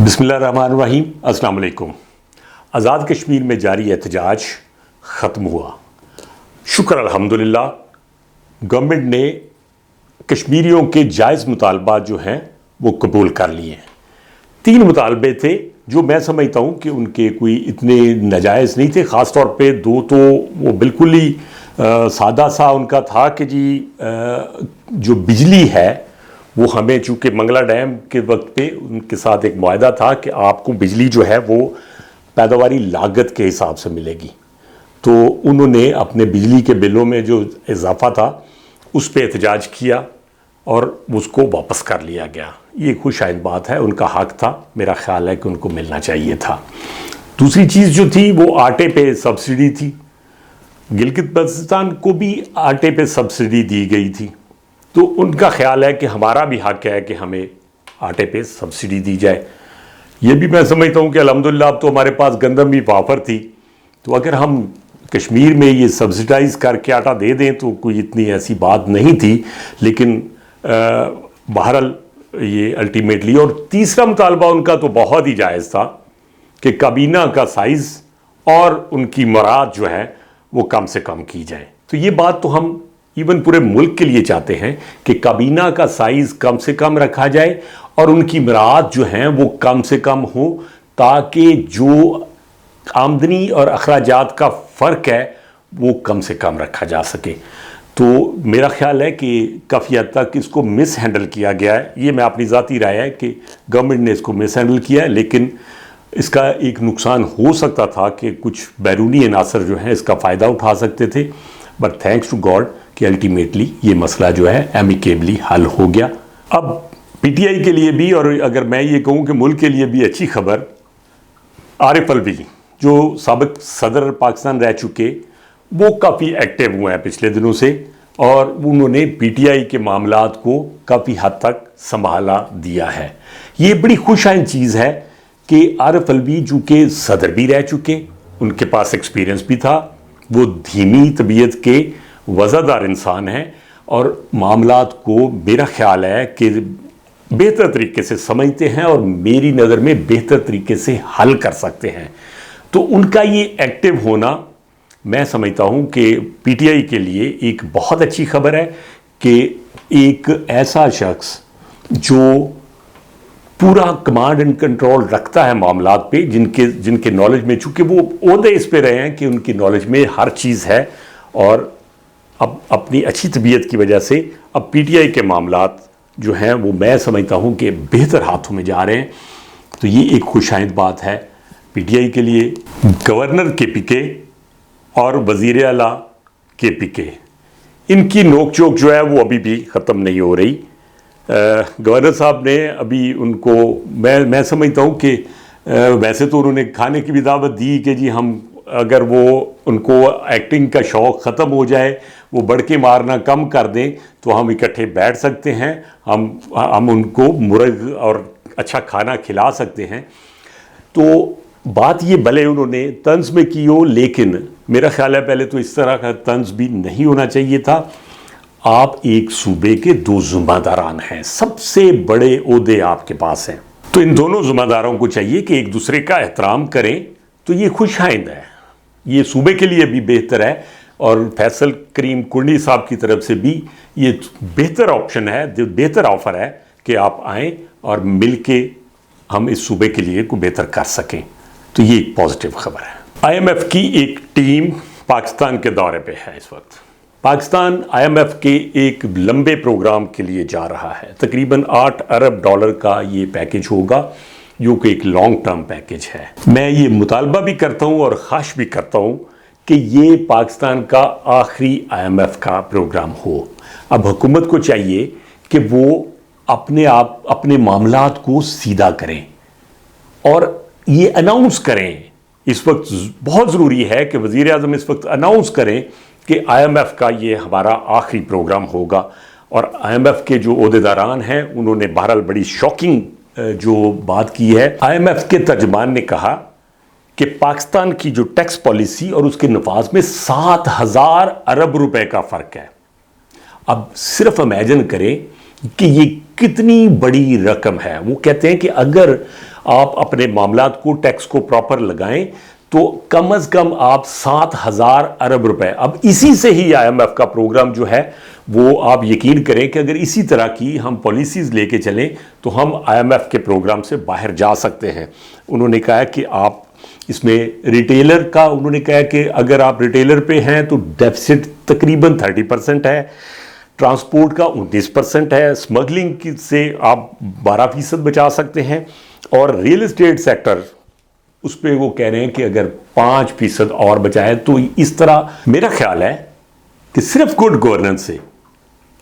बिस्मिल्लाहिर्रहमानिर्रहीम, अस्सलाम वालेकुम। आज़ाद कश्मीर में जारी एहतजाज ख़त्म हुआ। शुक्र अल्हम्दुलिल्लाह, गवर्नमेंट ने कश्मीरियों के जायज़ मुतालबात जो हैं वो कबूल कर लिए हैं। 3 मुतालबे थे जो मैं समझता हूँ कि उनके कोई इतने नाजायज़ नहीं थे। ख़ास तौर पे 2 तो वो बिल्कुल ही सादा सा उनका था कि जी जो बिजली है वो हमें, चूँकि मंगला डैम के वक्त पे उनके साथ एक मुआहदा था कि आपको बिजली जो है वो पैदावारी लागत के हिसाब से मिलेगी, तो उन्होंने अपने बिजली के बिलों में जो इजाफा था उस पर एहतजाज किया और उसको वापस कर लिया गया। ये खुशाइंद बात है, उनका हक था, मेरा ख्याल है कि उनको मिलना चाहिए था। दूसरी चीज़ जो थी वो आटे पे सब्सिडी थी। गिलगित बल्तिस्तान को भी आटे पे सब्सिडी दी गई थी, तो उनका ख्याल है कि हमारा भी हक है कि हमें आटे पे सब्सिडी दी जाए। ये भी मैं समझता हूँ कि अल्हम्दुलिल्लाह अब तो हमारे पास गंदम भी वाफर थी, तो अगर हम कश्मीर में ये सब्सिडाइज़ करके आटा दे दें तो कोई इतनी ऐसी बात नहीं थी। लेकिन बहरहाल ये अल्टीमेटली, और तीसरा मुतालबा उनका तो बहुत ही जायज़ था कि काबीना का साइज़ और उनकी मुराद जो है वो कम से कम की जाए। तो ये बात तो हम इवन पूरे मुल्क के लिए चाहते हैं कि काबीना का साइज़ कम से कम रखा जाए और उनकी मुराद जो हैं वो कम से कम हो, ताकि जो आमदनी और अखराजात का फ़र्क है वो कम से कम रखा जा सके। तो मेरा ख्याल है कि काफ़ी हद तक इसको मिस हैंडल किया गया है। ये मैं अपनी ज़ाती राय है कि गवर्नमेंट ने इसको मिस हैंडल किया है, लेकिन इसका एक नुकसान हो सकता था कि कुछ बैरूनी अनासर जो हैं इसका फ़ायदा उठा सकते थे। बट थैंक्स टू गॉड कि अल्टीमेटली ये मसला जो है एमिकेबली हल हो गया। अब पीटीआई के लिए भी, और अगर मैं ये कहूँ कि मुल्क के लिए भी अच्छी खबर, आरिफ अलवी जो साबिक सदर पाकिस्तान रह चुके, वो काफ़ी एक्टिव हुए हैं पिछले दिनों से और उन्होंने पीटीआई के मामलात को काफ़ी हद तक संभाला दिया है। ये बड़ी खुशाइन चीज़ है कि आरिफ अलवी जो कि सदर भी रह चुके, उनके पास एक्सपीरियंस भी था, वो धीमी तबीयत के वज़ादार इंसान हैं और मामलात को मेरा ख्याल है कि बेहतर तरीके से समझते हैं और मेरी नज़र में बेहतर तरीके से हल कर सकते हैं। तो उनका ये एक्टिव होना मैं समझता हूँ कि पीटीआई के लिए एक बहुत अच्छी खबर है कि एक ऐसा शख्स जो पूरा कमांड एंड कंट्रोल रखता है मामलात पे, जिनके नॉलेज में, चूँकि वो ओहदे इस पे रहे हैं कि उनकी नॉलेज में हर चीज़ है, और अब अपनी अच्छी तबीयत की वजह से अब पीटीआई के मामलात जो हैं वो मैं समझता हूँ कि बेहतर हाथों में जा रहे हैं। तो ये एक खुशाइंद बात है पीटीआई के लिए। गवर्नर केपीके और वज़ीर आला केपीके, इनकी नोकझोंक जो है वो अभी भी ख़त्म नहीं हो रही। गवर्नर साहब ने अभी उनको, मैं समझता हूँ कि वैसे तो उन्होंने खाने की भी दावत दी कि जी हम, अगर वो उनको एक्टिंग का शौक़ ख़त्म हो जाए, वो बढ़के मारना कम कर दें, तो हम इकट्ठे बैठ सकते हैं, हम उनको मुर्ग और अच्छा खाना खिला सकते हैं। तो बात ये भले उन्होंने तंज में की हो, लेकिन मेरा ख्याल है पहले तो इस तरह का तंज भी नहीं होना चाहिए था। आप एक सूबे के 2 ज़िम्मेदारान हैं, सबसे बड़े ओहदे आपके पास हैं, तो इन दोनों ज़िम्मेदारों को चाहिए कि एक दूसरे का एहतराम करें। तो ये खुशाइंद है, ये सूबे के लिए भी बेहतर है और फैसल करीम कुंडी साहब की तरफ से भी ये बेहतर ऑप्शन है, बेहतर ऑफ़र है कि आप आएँ और मिल के हम इस सूबे के लिए को बेहतर कर सकें। तो ये एक पॉजिटिव खबर है। IMF की एक टीम पाकिस्तान के दौरे पे है इस वक्त। पाकिस्तान IMF के एक लंबे प्रोग्राम के लिए जा रहा है। तकरीबन $8 अरब का ये पैकेज होगा, जो कि एक लॉन्ग टर्म पैकेज है। मैं ये मुतालबा भी करता हूँ और ख़्वाहिश भी करता हूँ कि ये पाकिस्तान का आखिरी IMF का प्रोग्राम हो। अब हुकूमत को चाहिए कि वो अपने मामलात को सीधा करें और ये अनाउंस करें। इस वक्त बहुत ज़रूरी है कि वज़ीर आज़म इस वक्त अनाउंस करें कि IMF का ये हमारा आखिरी प्रोग्राम होगा। और IMF के जो ओहदेदारान हैं उन्होंने बहरहाल बड़ी शॉकिंग जो बात की है। IMF के तर्जमान ने कहा कि पाकिस्तान की जो टैक्स पॉलिसी और उसके नफाज में 7,000 अरब रुपए का फ़र्क है। अब सिर्फ इमेजिन करें कि ये कितनी बड़ी रकम है। वो कहते हैं कि अगर आप अपने मामलात को, टैक्स को प्रॉपर लगाएं तो कम से कम आप 7,000 अरब रुपए, अब इसी से ही IMF का प्रोग्राम जो है वो आप यकीन करें कि अगर इसी तरह की हम पॉलिसीज़ लेके चलें तो हम IMF के प्रोग्राम से बाहर जा सकते हैं। उन्होंने कहा कि आप इसमें रिटेलर का, उन्होंने कहा कि अगर आप रिटेलर पे हैं तो डेफिसिट तकरीबन 30% है, ट्रांसपोर्ट का 19% है, स्मगलिंग से आप 12% बचा सकते हैं, और रियल एस्टेट सेक्टर उस पर वो कह रहे हैं कि अगर 5% और बचाए तो इस तरह मेरा ख्याल है कि सिर्फ गुड गवर्नेंस से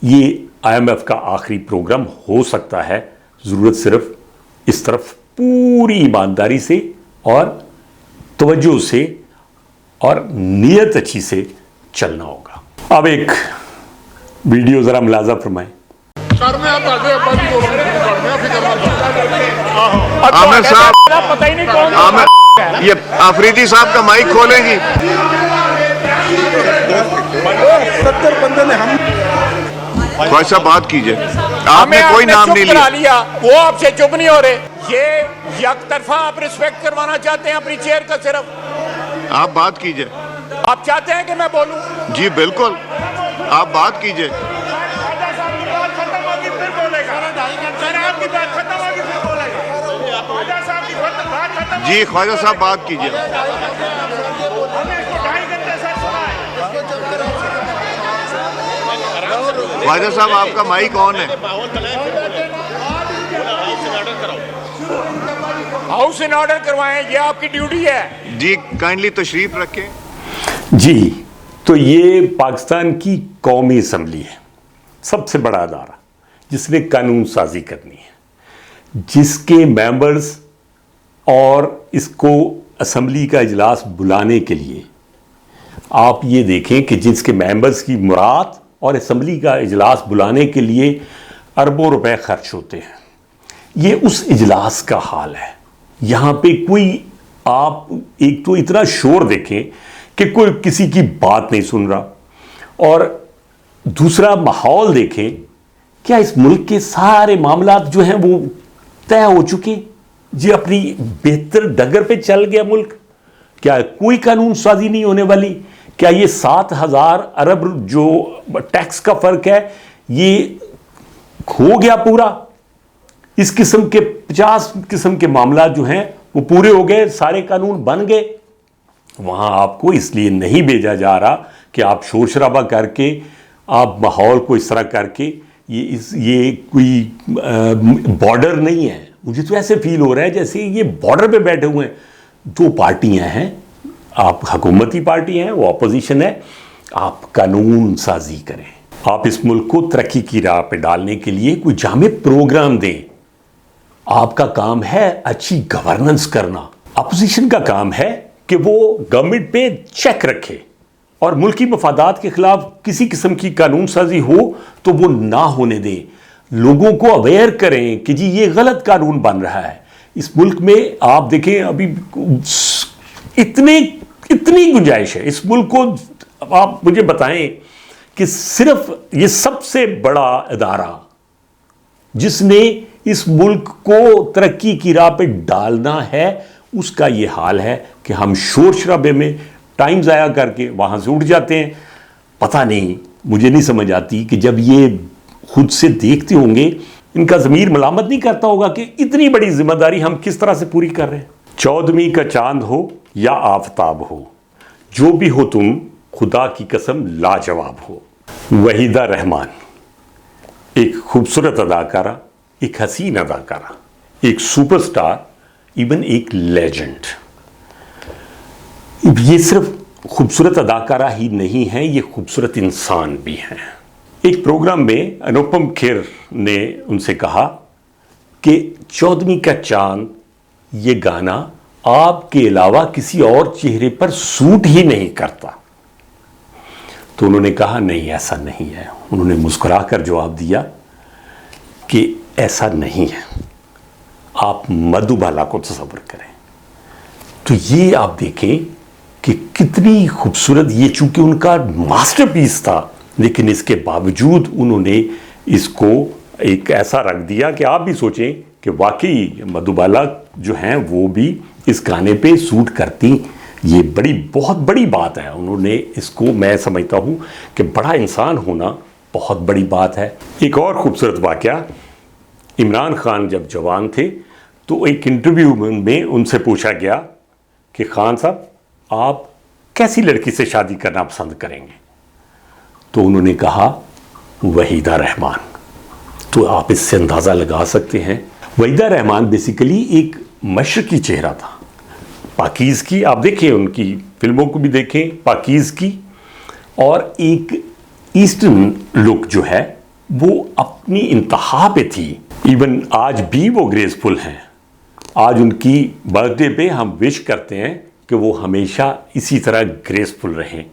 ये IMF का आखिरी प्रोग्राम हो सकता है। ज़रूरत सिर्फ इस तरफ पूरी ईमानदारी से और तवज्जो से और नीयत अच्छी से चलना होगा। अब एक वीडियो ज़रा मुलाजा फरमाएं। आमिर साहब, पता ही नहीं कौन आमिर, ये आफरीदी साहब का माइक खोलेंगी। 70 बंदे ने हम ख्वाजा साहब बात कीजिए, आपने कोई नाम नहीं लिया। वो आपसे चुप नहीं हो रहे। ये यकतरफा आप रिस्पेक्ट करवाना चाहते हैं अपनी चेयर का सिर्फ। आप बात कीजिए। आप चाहते हैं कि मैं बोलूं? जी बिल्कुल, आप बात कीजिए। जी ख्वाजा साहब बात कीजिए। ख्वाजा साहब आपका माइक ऑन है। हाउस इन ऑर्डर करवाएं, ये आपकी ड्यूटी है। जी काइंडली तशरीफ रखें। जी, तो ये पाकिस्तान की कौमी असम्बली है, सबसे बड़ा अदारा जिसने कानून साजी करनी है, जिसके मेंबर्स और इसको असम्बली का इजलास बुलाने के लिए आप ये देखें कि जिसके मेंबर्स की मुराद और असम्बली का इजलास बुलाने के लिए अरबों रुपए खर्च होते हैं। ये उस इजलास का हाल है। यहाँ पे कोई, आप एक तो इतना शोर देखें कि कोई किसी की बात नहीं सुन रहा, और दूसरा माहौल देखें, क्या इस मुल्क के सारे मामलात जो हैं वो तय हो चुके, जी अपनी बेहतर डगर पे चल गया मुल्क, क्या कोई कानून साजी नहीं होने वाली? क्या ये 7,000 अरब जो टैक्स का फर्क है ये हो गया पूरा? इस किस्म के 50 किस्म के मामला जो हैं वो पूरे हो गए, सारे कानून बन गए। वहां आपको इसलिए नहीं भेजा जा रहा कि आप शोर शराबा करके, आप माहौल को इस तरह करके, ये कोई बॉर्डर नहीं है। मुझे तो ऐसे फील हो रहा है जैसे ये बॉर्डर पे बैठे हुए हैं। दो पार्टियां हैं, आप हुकूमती पार्टी हैं, वो अपोजिशन है। आप कानून साजी करें, आप इस मुल्क को तरक्की की राह पे डालने के लिए कोई जामे प्रोग्राम दें। आपका काम है अच्छी गवर्नेंस करना। अपोजिशन का काम है कि वो गवर्नमेंट पे चेक रखे और मुल्की मफादात के खिलाफ किसी किस्म की कानून साजी हो तो वो ना होने दें। लोगों को अवेयर करें कि जी ये गलत कानून बन रहा है इस मुल्क में। आप देखें अभी इतनी गुंजाइश है इस मुल्क को। आप मुझे बताएं कि सिर्फ ये सबसे बड़ा इदारा जिसने इस मुल्क को तरक्की की राह पे डालना है, उसका ये हाल है कि हम शोर शराबे में टाइम ज़ाया करके वहाँ से उठ जाते हैं। पता नहीं, मुझे नहीं समझ आती कि जब ये खुद से देखते होंगे इनका ज़मीर मलामत नहीं करता होगा कि इतनी बड़ी जिम्मेदारी हम किस तरह से पूरी कर रहे हैं। 14वीं का चांद हो या आफताब हो, जो भी हो तुम खुदा की कसम लाजवाब हो। वहीदा रहमान एक खूबसूरत अदाकारा, एक हसीन अदाकारा, एक सुपरस्टार, इवन एक लेजेंड। ये सिर्फ खूबसूरत अदाकारा ही नहीं है, ये खूबसूरत इंसान भी हैं। एक प्रोग्राम में अनुपम खेर ने उनसे कहा कि 14वीं का चांद ये गाना आपके अलावा किसी और चेहरे पर सूट ही नहीं करता। तो उन्होंने कहा नहीं, ऐसा नहीं है। उन्होंने मुस्कुराकर जवाब दिया कि ऐसा नहीं है, आप मधुबाला को तस्वर करें। तो ये आप देखें कि कितनी खूबसूरत, ये चूंकि उनका मास्टरपीस था लेकिन इसके बावजूद उन्होंने इसको एक ऐसा रख दिया कि आप भी सोचें कि वाकई मधुबाला जो हैं वो भी इस गाने पे सूट करती। ये बहुत बड़ी बात है। उन्होंने इसको, मैं समझता हूँ कि बड़ा इंसान होना बहुत बड़ी बात है। एक और खूबसूरत वाकया, इमरान खान जब जवान थे तो एक इंटरव्यू में उनसे पूछा गया कि खान साहब आप कैसी लड़की से शादी करना पसंद करेंगे, तो उन्होंने कहा वहीदा रहमान। तो आप इससे अंदाज़ा लगा सकते हैं, वहीदा रहमान बेसिकली एक मशरकी चेहरा था, पाकीज़गी। आप देखें, उनकी फिल्मों को भी देखें, पाकीज़गी और एक ईस्टर्न लुक जो है वो अपनी इंतहा पे थी। इवन आज भी वो ग्रेसफुल हैं। आज उनकी बर्थडे पे हम विश करते हैं कि वो हमेशा इसी तरह ग्रेसफुल रहें।